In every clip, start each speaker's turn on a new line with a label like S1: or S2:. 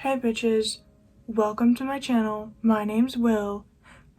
S1: Hey bitches, welcome to my channel. My name's Will.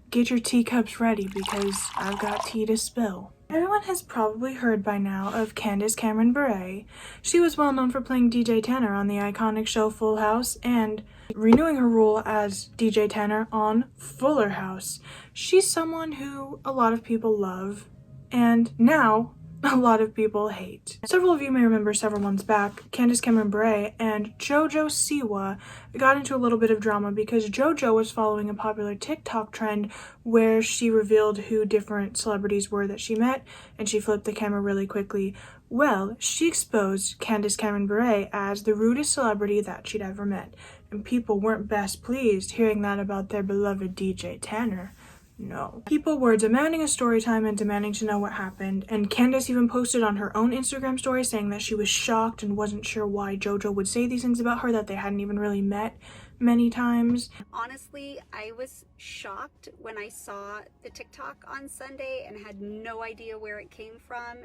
S1: Get your teacups ready because I've got tea to spill. Everyone has probably heard by now of Candace Cameron Bure. She was well known for playing DJ Tanner on the iconic show Full House and renewing her role as DJ Tanner on Fuller House. She's someone who a lot of people love and now a lot of people hate. Several of you may remember several months back, Candace Cameron Bure and JoJo Siwa got into a little bit of drama because JoJo was following a popular TikTok trend where she revealed who different celebrities were that she met, and she flipped the camera really quickly. Well, she exposed Candace Cameron Bure as the rudest celebrity that she'd ever met, and people weren't best pleased hearing that about their beloved DJ Tanner. No. People were demanding a story time and demanding to know what happened, and Candace even posted on her own Instagram story saying that she was shocked and wasn't sure why JoJo would say these things about her that they hadn't even really met many times.
S2: Honestly, I was shocked when I saw the TikTok on Sunday and had no idea where it came from.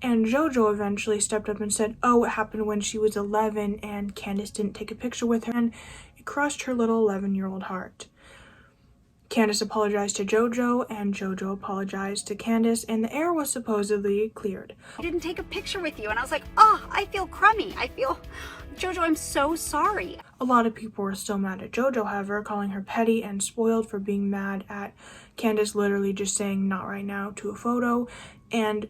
S1: And JoJo eventually stepped up and said, oh, it happened when she was 11 and Candace didn't take a picture with her, and it crushed her little 11-year-old heart. Candace apologized to JoJo, and JoJo apologized to Candace, and the air was supposedly cleared.
S2: I didn't take a picture with you, and I was like, oh, I feel crummy. JoJo, I'm so sorry.
S1: A lot of people were still mad at JoJo, however, calling her petty and spoiled for being mad at Candace literally just saying not right now to a photo, and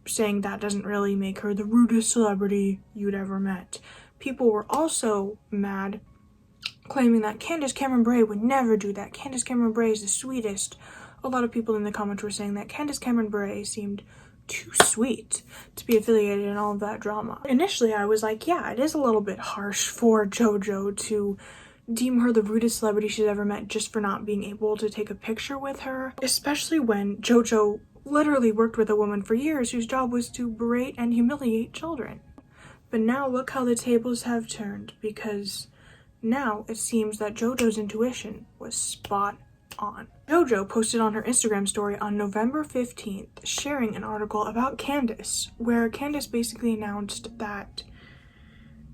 S1: saying that doesn't really make her the rudest celebrity you'd ever met. People were also mad, claiming that Candace Cameron Bure would never do that. Candace Cameron Bure is the sweetest. A lot of people in the comments were saying that Candace Cameron Bure seemed too sweet to be affiliated in all of that drama. Initially, I was like, yeah, it is a little bit harsh for JoJo to deem her the rudest celebrity she's ever met just for not being able to take a picture with her, especially when JoJo literally worked with a woman for years whose job was to berate and humiliate children. But now look how the tables have turned, because now it seems that JoJo's intuition was spot on. JoJo posted on her Instagram story on November 15th sharing an article about Candace, where Candace basically announced that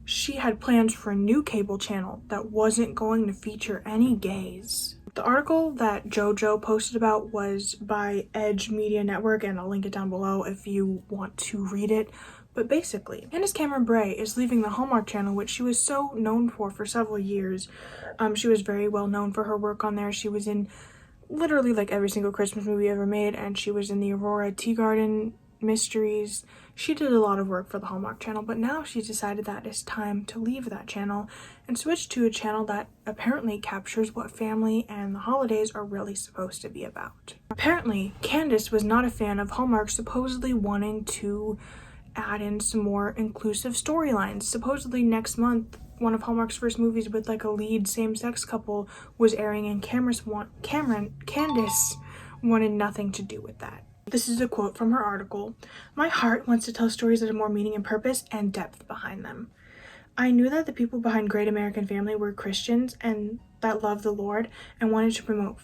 S1: she had plans for a new cable channel that wasn't going to feature any gays. The article that JoJo posted about was by Edge Media Network, and I'll link it down below if you want to read it. But basically, Candace Cameron Bure is leaving the Hallmark Channel, which she was so known for several years. She was very well known for her work on there. She was in literally like every single Christmas movie ever made, and she was in the Aurora Tea Garden mysteries. She did a lot of work for the Hallmark Channel, but now she's decided that it's time to leave that channel and switch to a channel that apparently captures what family and the holidays are really supposed to be about. Apparently, Candace was not a fan of Hallmark supposedly wanting to add in some more inclusive storylines. Supposedly next month, one of Hallmark's first movies with like a lead same-sex couple was airing, and Candace wanted nothing to do with that. This is a quote from her article. "My heart wants to tell stories that have more meaning and purpose and depth behind them. I knew that the people behind Great American Family were Christians and that loved the Lord and wanted to promote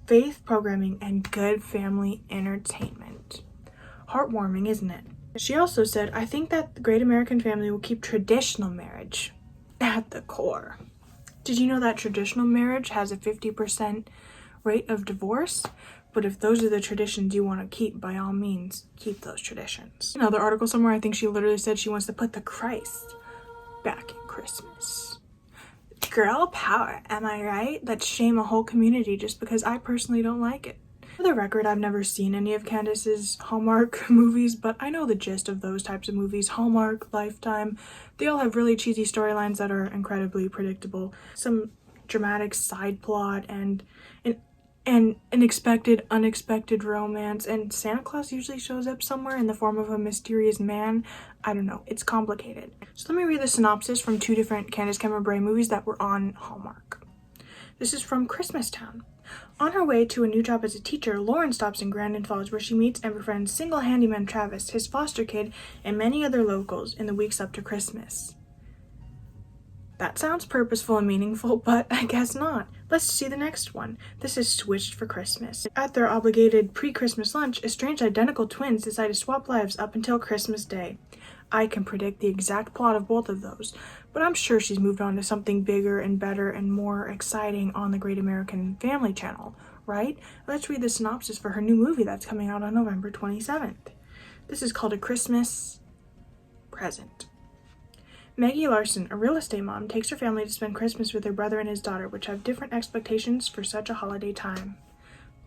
S1: faith programming and good family entertainment." Heartwarming, isn't it? She also said, "I think that the Great American Family will keep traditional marriage at the core." Did you know that traditional marriage has a 50% rate of divorce? But if those are the traditions you want to keep, by all means, keep those traditions. Another article somewhere, I think she literally said she wants to put the Christ back in Christmas. Girl power, am I right? Let's shame a whole community just because I personally don't like it. For the record, I've never seen any of Candace's Hallmark movies, but I know the gist of those types of movies. Hallmark, Lifetime, they all have really cheesy storylines that are incredibly predictable. Some dramatic side plot and an unexpected romance, and Santa Claus usually shows up somewhere in the form of a mysterious man. I don't know, it's complicated. So let me read the synopsis from two different Candace Cameron Bure movies that were on Hallmark. This is from Christmastown. On her way to a new job as a teacher, Lauren stops in Grandin Falls, where she meets and befriends single handyman Travis, his foster kid, and many other locals in the weeks up to Christmas. That sounds purposeful and meaningful, but I guess not. Let's see the next one. This is Switched for Christmas. At their obligated pre-Christmas lunch, estranged identical twins decide to swap lives up until Christmas Day. I can predict the exact plot of both of those, but I'm sure she's moved on to something bigger and better and more exciting on the Great American Family channel, right? Let's read the synopsis for her new movie that's coming out on November 27th. This is called A Christmas Present. Maggie Larson, a real estate mom, takes her family to spend Christmas with her brother and his daughter, which have different expectations for such a holiday time.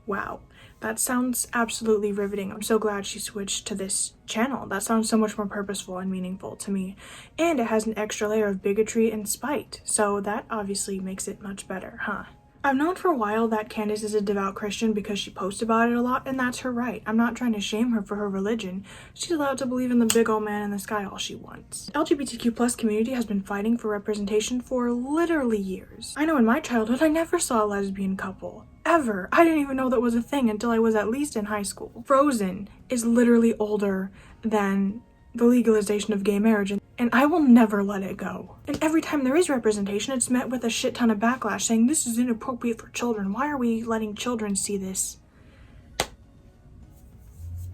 S1: Wow, that sounds absolutely riveting. I'm so glad she switched to this channel. That sounds so much more purposeful and meaningful to me. And it has an extra layer of bigotry and spite, so that obviously makes it much better, huh? I've known for a while that Candace is a devout Christian because she posts about it a lot, and that's her right. I'm not trying to shame her for her religion. She's allowed to believe in the big old man in the sky all she wants. The LGBTQ+ community has been fighting for representation for literally years. I know in my childhood I never saw a lesbian couple. Ever. I didn't even know that was a thing until I was at least in high school. Frozen is literally older than the legalization of gay marriage, and I will never let it go. And every time there is representation, it's met with a shit ton of backlash saying this is inappropriate for children. Why are we letting children see this?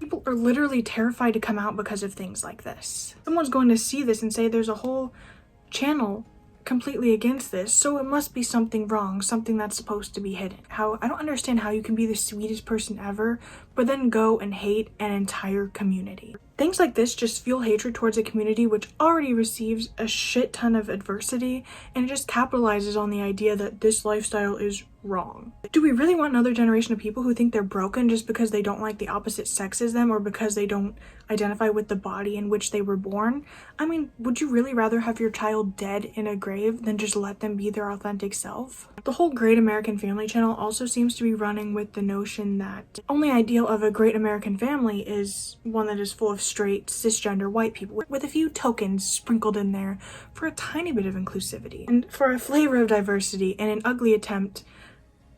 S1: People are literally terrified to come out because of things like this. Someone's going to see this and say there's a whole channel completely against this, so it must be something wrong, something that's supposed to be hidden. I don't understand how you can be the sweetest person ever, but then go and hate an entire community. Things like this just fuel hatred towards a community which already receives a shit ton of adversity, and it just capitalizes on the idea that this lifestyle is wrong. Do we really want another generation of people who think they're broken just because they don't like the opposite sex as them or because they don't identify with the body in which they were born? I mean, would you really rather have your child dead in a grave than just let them be their authentic self? The whole Great American Family channel also seems to be running with the notion that the only ideal of a great American family is one that is full of straight, cisgender white people with a few tokens sprinkled in there for a tiny bit of inclusivity and for a flavor of diversity in an ugly attempt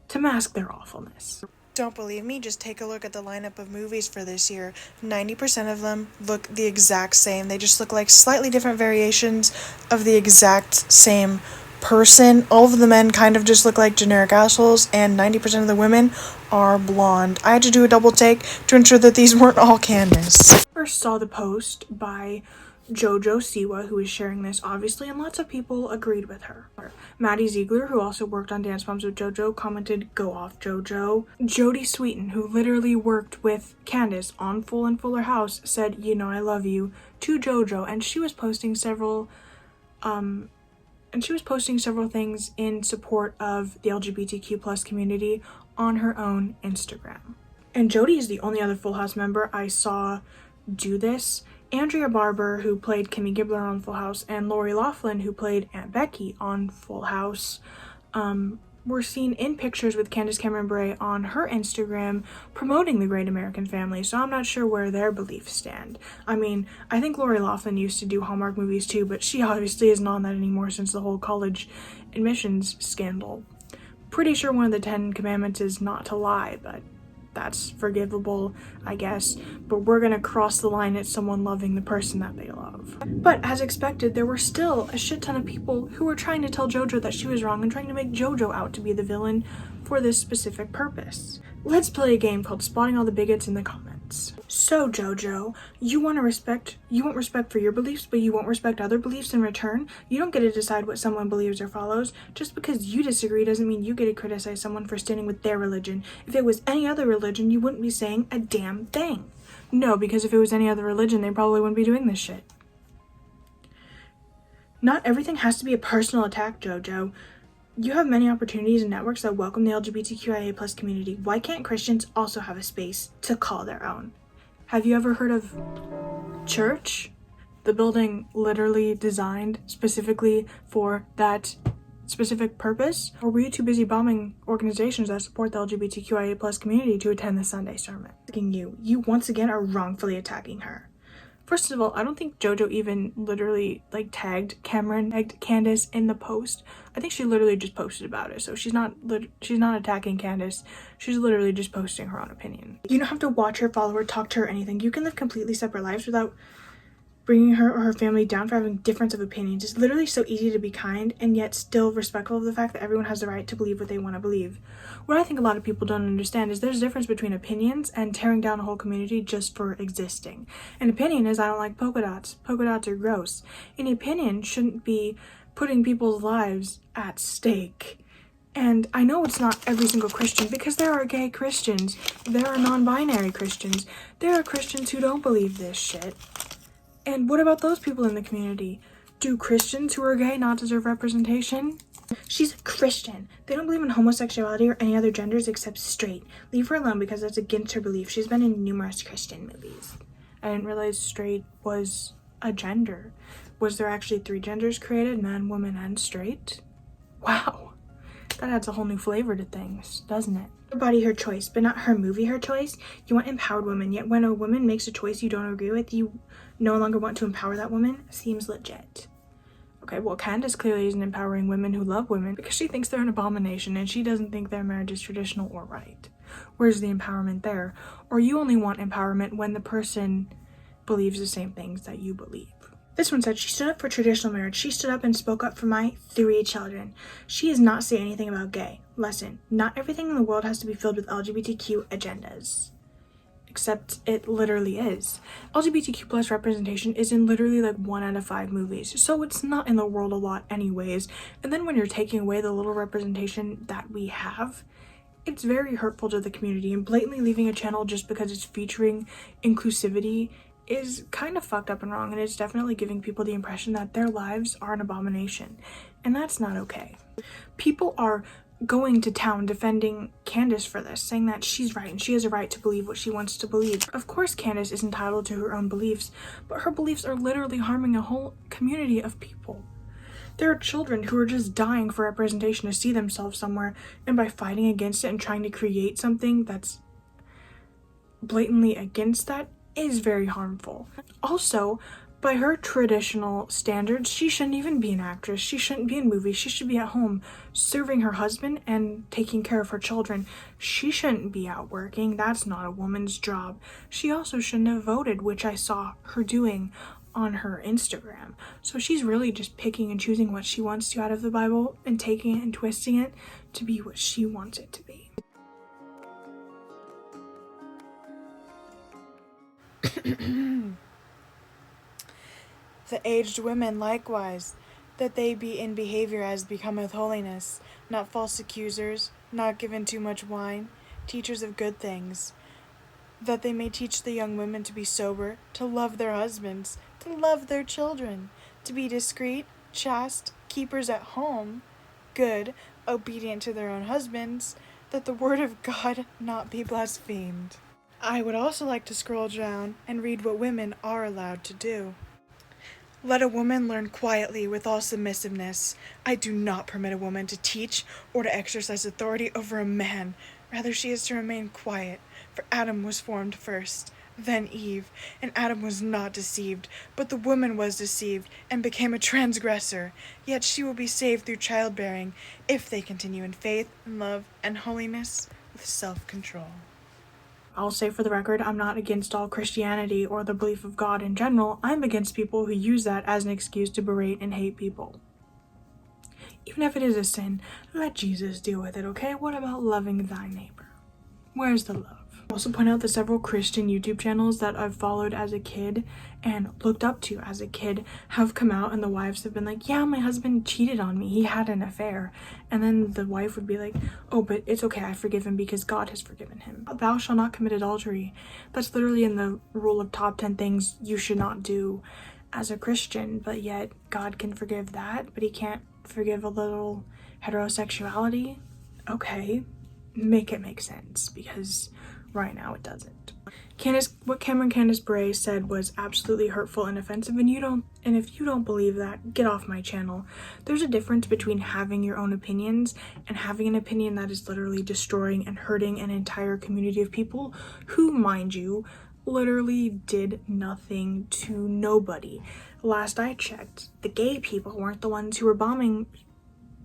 S1: to mask their awfulness.
S3: Don't believe me? Just take a look at the lineup of movies for this year. 90% of them look the exact same. They just look like slightly different variations of the exact same person. All of the men kind of just look like generic assholes, and 90% of the women are blonde. I had to do a double take to ensure that these weren't all Candace.
S1: First saw the post by Jojo Siwa, who was sharing this, obviously, and lots of people agreed with her. Maddie Ziegler, who also worked on Dance Moms with Jojo, commented, "Go off, Jojo." Jodie Sweetin, who literally worked with Candace on Full and Fuller House, said, "You know I love you," to Jojo, and she was posting several things in support of the LGBTQ+ community on her own Instagram. And Jodie is the only other Full House member I saw do this. Andrea Barber, who played Kimmy Gibbler on Full House, and Lori Loughlin, who played Aunt Becky on Full House, were seen in pictures with Candace Cameron Bure on her Instagram promoting the Great American Family, so I'm not sure where their beliefs stand. I mean, I think Lori Loughlin used to do Hallmark movies too, but she obviously isn't on that anymore since the whole college admissions scandal. Pretty sure one of the 10 commandments is not to lie, but that's forgivable, I guess, but we're gonna cross the line at someone loving the person that they love. But as expected, there were still a shit ton of people who were trying to tell JoJo that she was wrong and trying to make JoJo out to be the villain for this specific purpose. Let's play a game called Spotting All the Bigots in the Comments. So JoJo, you want respect for your beliefs, but you won't respect other beliefs in return? You don't get to decide what someone believes or follows. Just because you disagree doesn't mean you get to criticize someone for standing with their religion. If it was any other religion, you wouldn't be saying a damn thing. No, because if it was any other religion, they probably wouldn't be doing this shit. Not everything has to be a personal attack, JoJo. You have many opportunities and networks that welcome the LGBTQIA+ community. Why can't Christians also have a space to call their own? Have you ever heard of church? The building literally designed specifically for that specific purpose? Or were you too busy bombing organizations that support the LGBTQIA+ community to attend the Sunday sermon? You once again are wrongfully attacking her. First of all, I don't think JoJo even literally tagged Candace in the post. I think she literally just posted about it. So she's not attacking Candace. She's literally just posting her own opinion. You don't have to watch her, follow her, talk to her, anything. You can live completely separate lives without bringing her or her family down for having difference of opinions. It's literally so easy to be kind and yet still respectful of the fact that everyone has the right to believe what they want to believe. What I think a lot of people don't understand is there's a difference between opinions and tearing down a whole community just for existing. An opinion is, I don't like polka dots. Polka dots are gross. An opinion shouldn't be putting people's lives at stake. And I know it's not every single Christian, because there are gay Christians, there are non-binary Christians, there are Christians who don't believe this shit. And what about those people in the community? Do Christians who are gay not deserve representation? She's a Christian. They don't believe in homosexuality or any other genders except straight. Leave her alone because that's against her belief. She's been in numerous Christian movies. I didn't realize straight was a gender. Was there actually 3 genders created? Man, woman, and straight? Wow. That adds a whole new flavor to things, doesn't it? Her body, her choice, but not her movie, her choice. You want empowered women, yet when a woman makes a choice you don't agree with, you no longer want to empower that woman. Seems legit. Okay, well, Candace clearly isn't empowering women who love women because she thinks they're an abomination and she doesn't think their marriage is traditional or right. Where's the empowerment there? Or you only want empowerment when the person believes the same things that you believe. This one said she stood up for traditional marriage. She stood up and spoke up for my 3 children. She is not saying anything about gay. Lesson: not everything in the world has to be filled with LGBTQ agendas. Except it literally is. LGBTQ plus representation is in literally like 1 out of 5 movies. So it's not in the world a lot anyways. And then when you're taking away the little representation that we have, it's very hurtful to the community. And blatantly leaving a channel just because it's featuring inclusivity is kind of fucked up and wrong, and it's definitely giving people the impression that their lives are an abomination, and that's not okay. People are going to town defending Candace for this, saying that she's right and she has a right to believe what she wants to believe. Of course Candace is entitled to her own beliefs, but her beliefs are literally harming a whole community of people. There are children who are just dying for representation to see themselves somewhere, and by fighting against it and trying to create something that's blatantly against that is very harmful. Also, by her traditional standards, she shouldn't even be an actress. She shouldn't be in movies. She should be at home serving her husband and taking care of her children. She shouldn't be out working. That's not a woman's job. She also shouldn't have voted, which I saw her doing on her Instagram. So she's really just picking and choosing what she wants to out of the Bible and taking it and twisting it to be what she wants it to be.
S3: The aged women likewise, that they be in behavior as becometh holiness, not false accusers, not given too much wine, teachers of good things, that they may teach the young women to be sober, to love their husbands, to love their children, to be discreet, chaste, keepers at home, good, obedient to their own husbands, that the word of God not be blasphemed. I would also like to scroll down and read what women are allowed to do. Let a woman learn quietly with all submissiveness. I do not permit a woman to teach or to exercise authority over a man. Rather, she is to remain quiet, for Adam was formed first, then Eve, and Adam was not deceived, but the woman was deceived and became a transgressor. Yet she will be saved through childbearing, if they continue in faith and love and holiness with self-control.
S1: I'll say for the record, I'm not against all Christianity or the belief of God in general. I'm against people who use that as an excuse to berate and hate people. Even if it is a sin, let Jesus deal with it, okay? What about loving thy neighbor? Where's the love? I'll also point out that several Christian YouTube channels that I've followed as a kid and looked up to as a kid have come out, and the wives have been like, yeah, my husband cheated on me, he had an affair. And then the wife would be like, oh, but it's okay, I forgive him because God has forgiven him. Thou shalt not commit adultery. That's literally in the rule of top 10 things you should not do as a Christian, but yet God can forgive that, but he can't forgive a little heterosexuality. Okay, make it make sense, because right now it doesn't. What Candace Bure said was absolutely hurtful and offensive, and if you don't believe that, get off my channel. There's a difference between having your own opinions and having an opinion that is literally destroying and hurting an entire community of people who, mind you, literally did nothing to nobody. Last I checked, the gay people weren't the ones who were bombing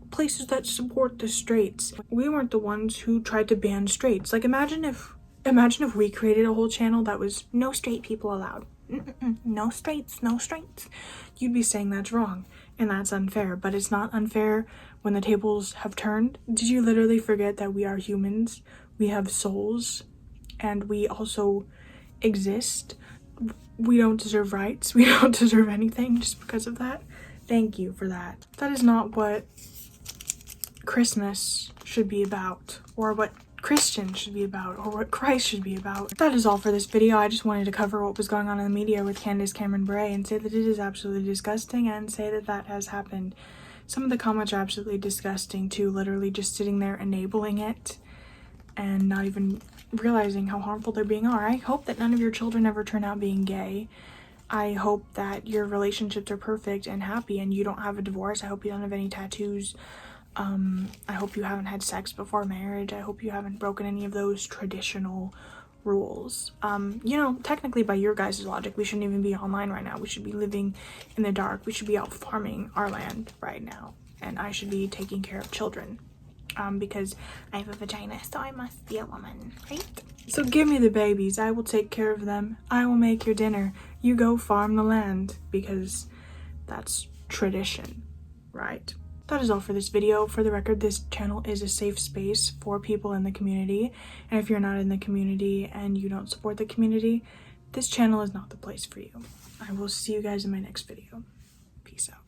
S1: places that support the straights. We weren't the ones who tried to ban straights. Like, imagine if Imagine if we created a whole channel that was no straight people allowed. No straights, no straights. You'd be saying that's wrong and that's unfair, but it's not unfair when the tables have turned. Did you literally forget that we are humans? We have souls and we also exist. We don't deserve rights. We don't deserve anything just because of that. Thank you for that. That is not what Christmas should be about, or what Christians should be about, or what Christ should be about. That is all for this video. I just wanted to cover what was going on in the media with Candace Cameron Bure and say that it is absolutely disgusting and say that that has happened. Some of the comments are absolutely disgusting too, literally just sitting there enabling it and not even realizing how harmful they're being are. I hope that none of your children ever turn out being gay. I hope that your relationships are perfect and happy and you don't have a divorce. I hope you don't have any tattoos. I hope you haven't had sex before marriage. I hope you haven't broken any of those traditional rules. You know, technically by your guys' logic, we shouldn't even be online right now. We should be living in the dark. We should be out farming our land right now. And I should be taking care of children. Because I have a vagina, so I must be a woman, right? So give me the babies. I will take care of them. I will make your dinner. You go farm the land, because that's tradition, right? That is all for this video. For the record, this channel is a safe space for people in the community. And if you're not in the community and you don't support the community, this channel is not the place for you. I will see you guys in my next video. Peace out.